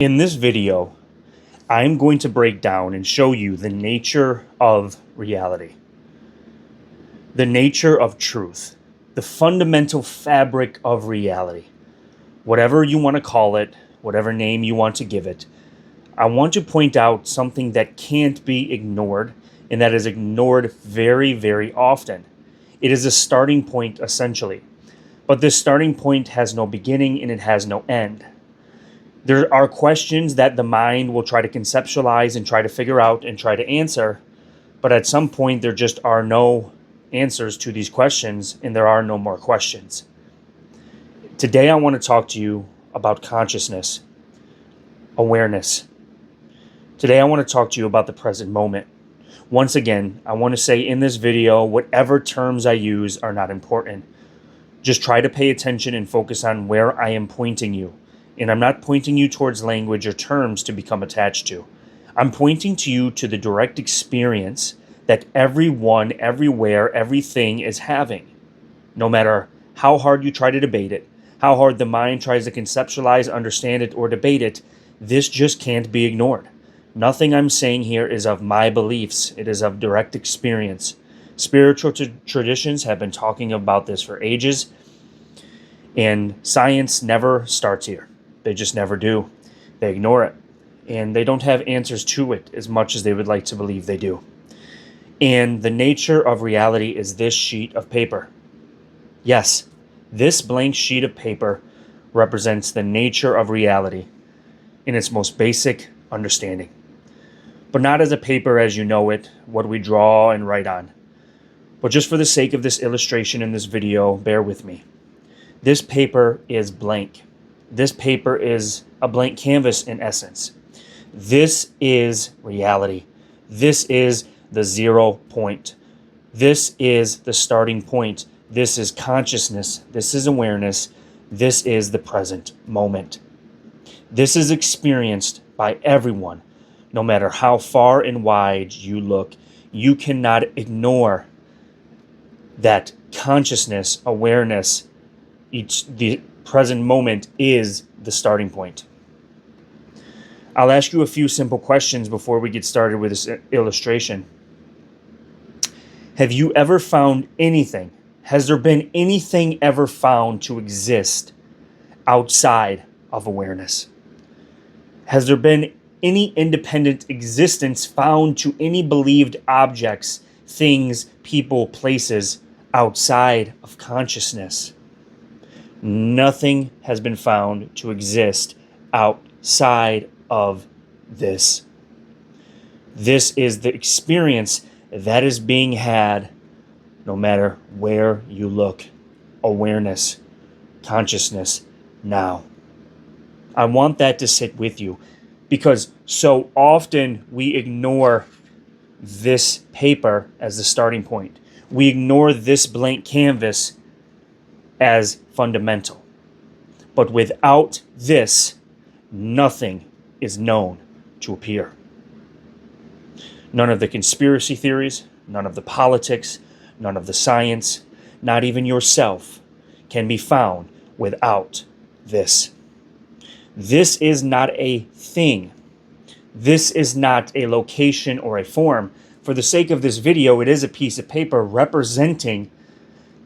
In this video, I'm going to break down and show you the nature of reality, the nature of truth, the fundamental fabric of reality. Whatever you want to call it, whatever name you want to give it, I want to point out something that can't be ignored and that is ignored very, very often. It is a starting point, essentially. But this starting point has no beginning and it has no end. There are questions that the mind will try to conceptualize and try to figure out and try to answer, but at some point there just are no answers to these questions and there are no more questions. Today I want to talk to you about consciousness, awareness. Today I want to talk to you about the present moment. Once again, I want to say in this video, whatever terms I use are not important. Just try to pay attention and focus on where I am pointing you. And I'm not pointing you towards language or terms to become attached to. I'm pointing to you to the direct experience that everyone, everywhere, everything is having. No matter how hard you try to debate it, how hard the mind tries to conceptualize, understand it, or debate it, this just can't be ignored. Nothing I'm saying here is of my beliefs. It is of direct experience. Spiritual traditions have been talking about this for ages, and science never starts here. They just never do. They ignore it. And they don't have answers to it as much as they would like to believe they do. And the nature of reality is this sheet of paper. Yes, this blank sheet of paper represents the nature of reality in its most basic understanding. But not as a paper as you know it, what we draw and write on. But just for the sake of this illustration in this video, bear with me. This paper is blank. This paper is a blank canvas in essence. This is reality. This is the 0 point. This is the starting point. This is consciousness. This is awareness. This is the present moment. This is experienced by everyone, no matter how far and wide you look. You cannot ignore that consciousness, awareness, the present moment is the starting point. I'll ask you a few simple questions before we get started with this illustration. Have you ever found anything? Has there been anything ever found to exist outside of awareness? Has there been any independent existence found to any believed objects, things, people, places outside of consciousness? Nothing has been found to exist outside of this. This is the experience that is being had no matter where you look. Awareness, consciousness, now. I want that to sit with you because so often we ignore this paper as the starting point. We ignore this blank canvas as fundamental. But without this, nothing is known to appear. None of the conspiracy theories, none of the politics, none of the science, not even yourself can be found without this. This is not a thing. This is not a location or a form. For the sake of this video, it is a piece of paper representing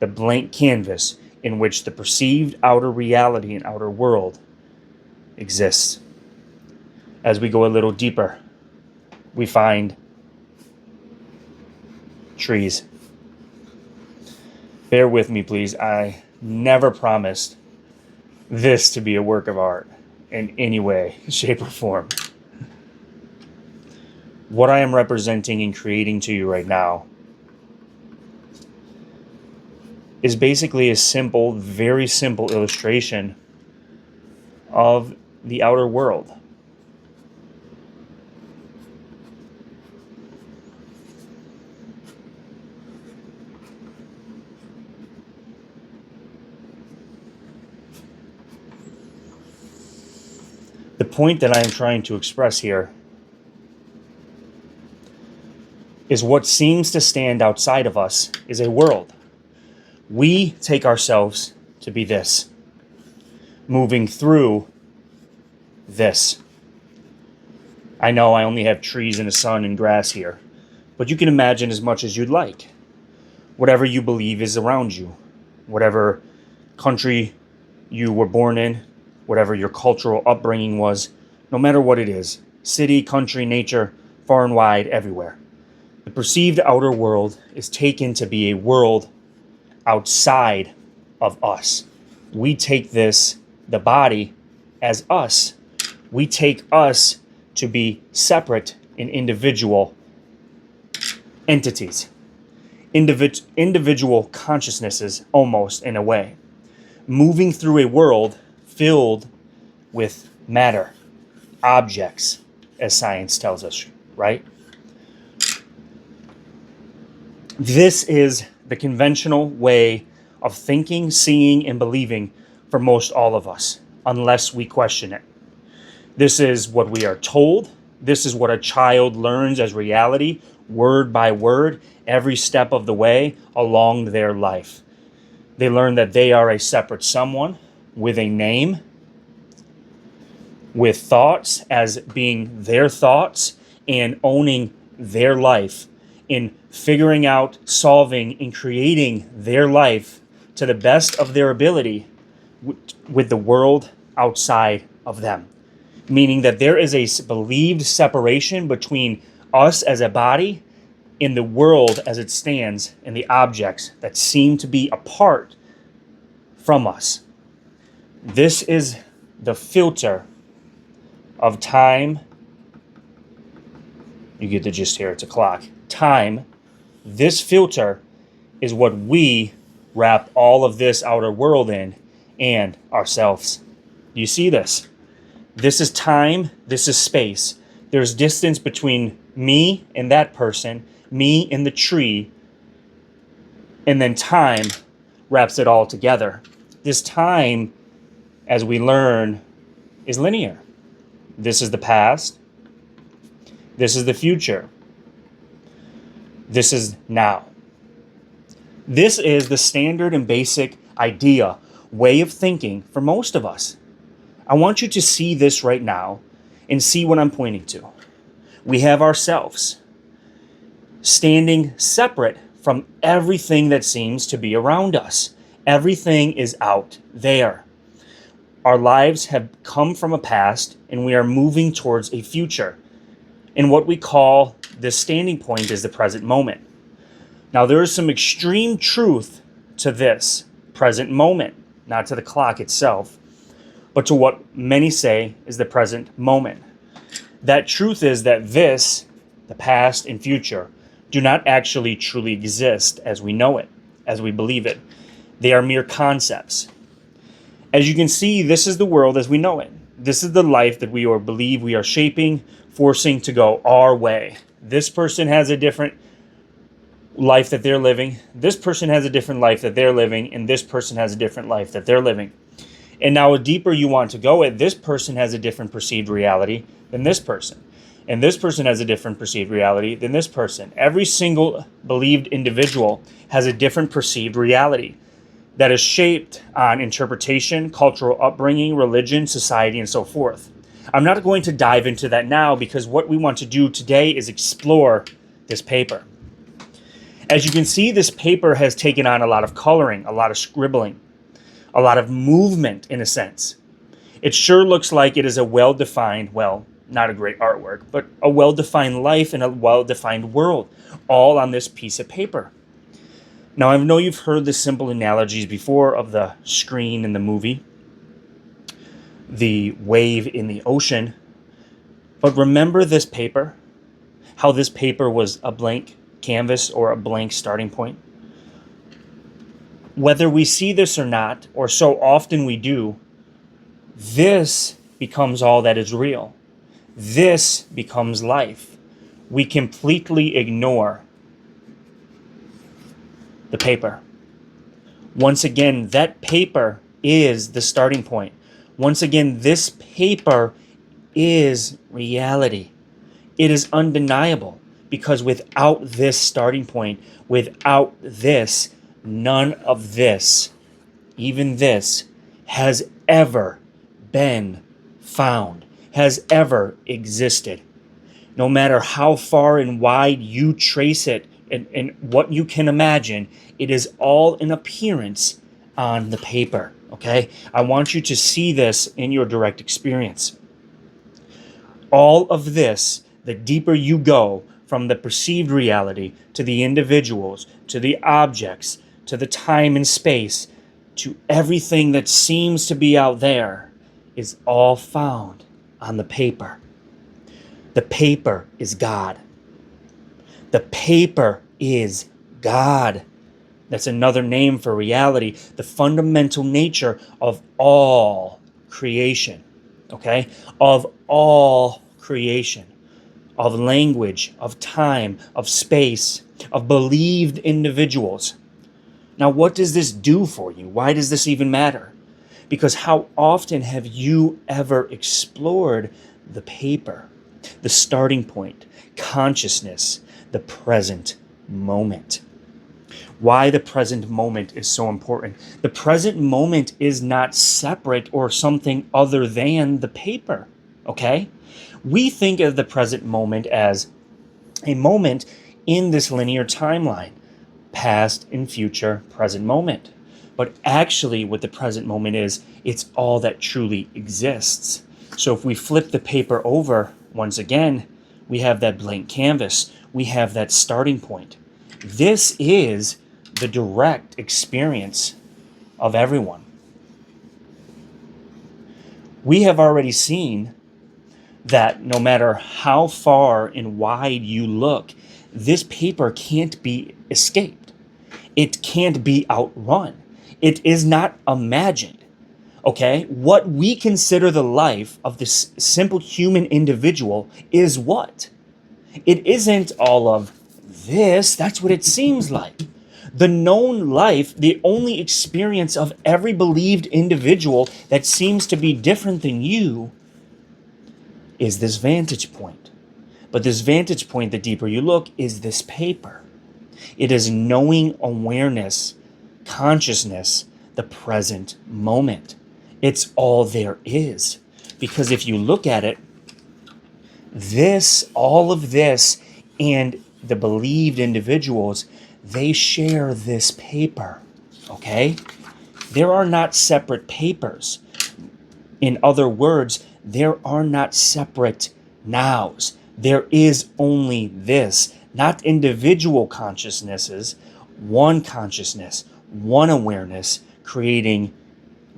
the blank canvas in which the perceived outer reality and outer world exists. As we go a little deeper, we find trees. Bear with me, please. I never promised this to be a work of art in any way, shape, or form. What I am representing and creating to you right now is basically a simple, very simple illustration of the outer world. The point that I am trying to express here is what seems to stand outside of us is a world. We take ourselves to be this, moving through this. I know I only have trees and a sun and grass here, but you can imagine as much as you'd like. Whatever you believe is around you, whatever country you were born in, whatever your cultural upbringing was, no matter what it is, city, country, nature, far and wide, everywhere. The perceived outer world is taken to be a world outside of us. We take this, the body, as us. We take us to be separate and individual entities, individual consciousnesses, almost in a way, moving through a world filled with matter, objects, as science tells us, right? This is the conventional way of thinking, seeing, and believing for most all of us, unless we question it. This is what we are told. This is what a child learns as reality, word by word, every step of the way along their life. They learn that they are a separate someone with a name, with thoughts as being their thoughts, and owning their life, in figuring out, solving, and creating their life to the best of their ability with the world outside of them. Meaning that there is a believed separation between us as a body and the world as it stands and the objects that seem to be apart from us. This is the filter of time. You get the gist here, it's a clock. Time, this filter is what we wrap all of this outer world in and ourselves. You see this? This is time, this is space. There's distance between me and that person, me and the tree, and then time wraps it all together. This time, as we learn, is linear. This is the past. This is the future. This is now. This is the standard and basic idea, way of thinking for most of us. I want you to see this right now and see what I'm pointing to. We have ourselves standing separate from everything that seems to be around us. Everything is out there. Our lives have come from a past and we are moving towards a future. And what we call this standing point is the present moment. Now, there is some extreme truth to this present moment, not to the clock itself, but to what many say is the present moment. That truth is that this, the past and future, do not actually truly exist as we know it, as we believe it. They are mere concepts. As you can see, this is the world as we know it. This is the life that we or believe we are shaping, forcing to go our way. This person has a different life that they're living. This person has a different life that they're living, and this person has a different life that they're living. And now, the deeper you want to go at, this person has a different perceived reality than this person. And this person has a different perceived reality than this person. Every single believed individual has a different perceived reality that is shaped on interpretation, cultural upbringing, religion, society, and so forth. I'm not going to dive into that now because what we want to do today is explore this paper. As you can see, this paper has taken on a lot of coloring, a lot of scribbling, a lot of movement in a sense. It sure looks like it is a well-defined, well, not a great artwork, but a well-defined life and a well-defined world, all on this piece of paper. Now, I know you've heard the simple analogies before of the screen in the movie, the wave in the ocean, but remember this paper, how this paper was a blank canvas or a blank starting point? Whether we see this or not, or so often we do, this becomes all that is real. This becomes life. We completely ignore the paper. Once again, that paper is the starting point. Once again, this paper is reality. It is undeniable because without this starting point, without this, none of this, even this, has ever been found, has ever existed. No matter how far and wide you trace it and what you can imagine, it is all an appearance on the paper, okay? I want you to see this in your direct experience. All of this, the deeper you go from the perceived reality to the individuals, to the objects, to the time and space, to everything that seems to be out there, is all found on the paper. The paper is God. The paper is God. That's another name for reality, the fundamental nature of all creation, okay? Of all creation, of language, of time, of space, of believed individuals. Now, what does this do for you? Why does this even matter? Because how often have you ever explored the paper, the starting point, consciousness, the present moment? Why the present moment is so important. The present moment is not separate or something other than the paper, okay? We think of the present moment as a moment in this linear timeline, past and future, present moment. But actually what the present moment is, it's all that truly exists. So if we flip the paper over, once again, we have that blank canvas. We have that starting point. This is the direct experience of everyone. We have already seen that no matter how far and wide you look, this paper can't be escaped. It can't be outrun. It is not imagined. Okay? What we consider the life of this simple human individual is what? It isn't all of this. That's what it seems like. The known life, the only experience of every believed individual that seems to be different than you, is this vantage point. But this vantage point, the deeper you look, is this paper. It is knowing awareness, consciousness, the present moment. It's all there is. Because if you look at it, all of this, and the believed individuals, they share this paper, okay? There are not separate papers. In other words, there are not separate nows. There is only this, not individual consciousnesses, one consciousness, one awareness, creating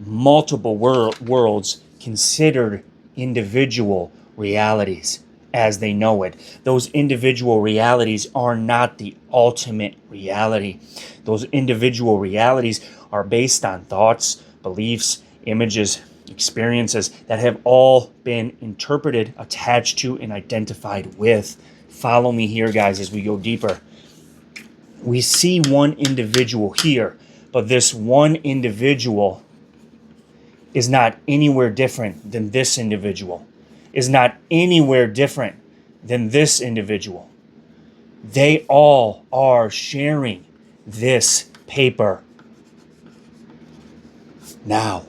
multiple worlds considered individual realities as they know it. Those individual realities are not the ultimate reality. Those individual realities are based on thoughts, beliefs, images, experiences that have all been interpreted, attached to, and identified with. Follow me here, guys, as we go deeper. We see one individual here, but this one individual is not anywhere different than this individual, is not anywhere different than this individual. They all are sharing this paper. Now,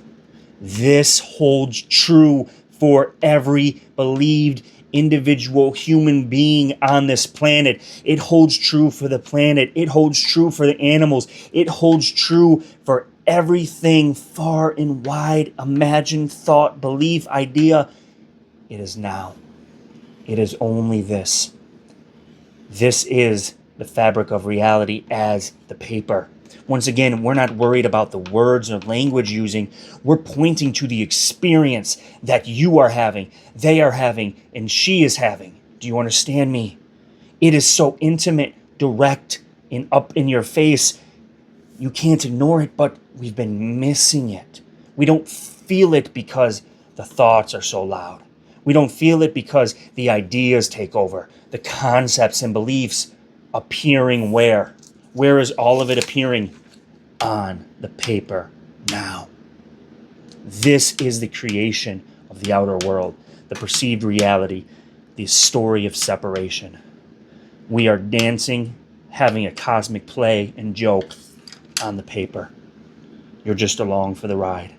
this holds true for every believed individual human being on this planet. It holds true for the planet. It holds true for the animals. It holds true for everything far and wide, imagined, thought, belief, idea. It is now. It is only this. This is the fabric of reality as the paper. Once again, we're not worried about the words or language using. We're pointing to the experience that you are having, they are having, and she is having. Do you understand me? It is so intimate, direct, and up in your face. You can't ignore it, but we've been missing it. We don't feel it because the thoughts are so loud. We don't feel it because the ideas take over, the concepts and beliefs appearing where? Where is all of it appearing? On the paper now. This is the creation of the outer world, the perceived reality, the story of separation. We are dancing, having a cosmic play and joke on the paper. You're just along for the ride.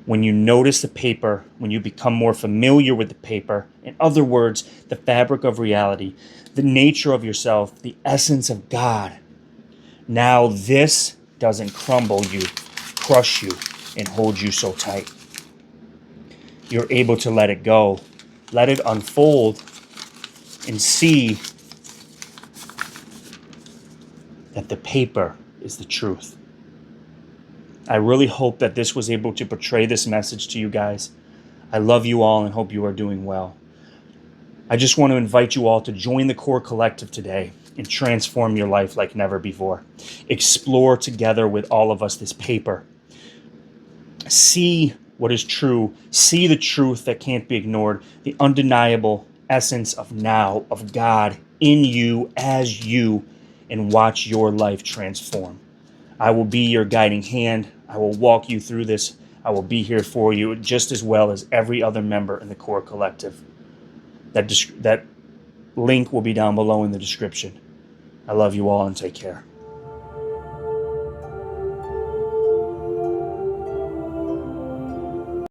When you notice the paper, when you become more familiar with the paper, in other words, the fabric of reality, the nature of yourself, the essence of God, now this doesn't crumble you, crush you, and hold you so tight. You're able to let it go, let it unfold, and see that the paper is the truth. I really hope that this was able to portray this message to you guys. I love you all and hope you are doing well. I just want to invite you all to join the Core Collective today and transform your life like never before. Explore together with all of us this paper. See what is true. See the truth that can't be ignored. The undeniable essence of now, of God in you, as you, and watch your life transform. I will be your guiding hand. I will walk you through this. I will be here for you just as well as every other member in the Core Collective. That link will be down below in the description. I love you all and take care.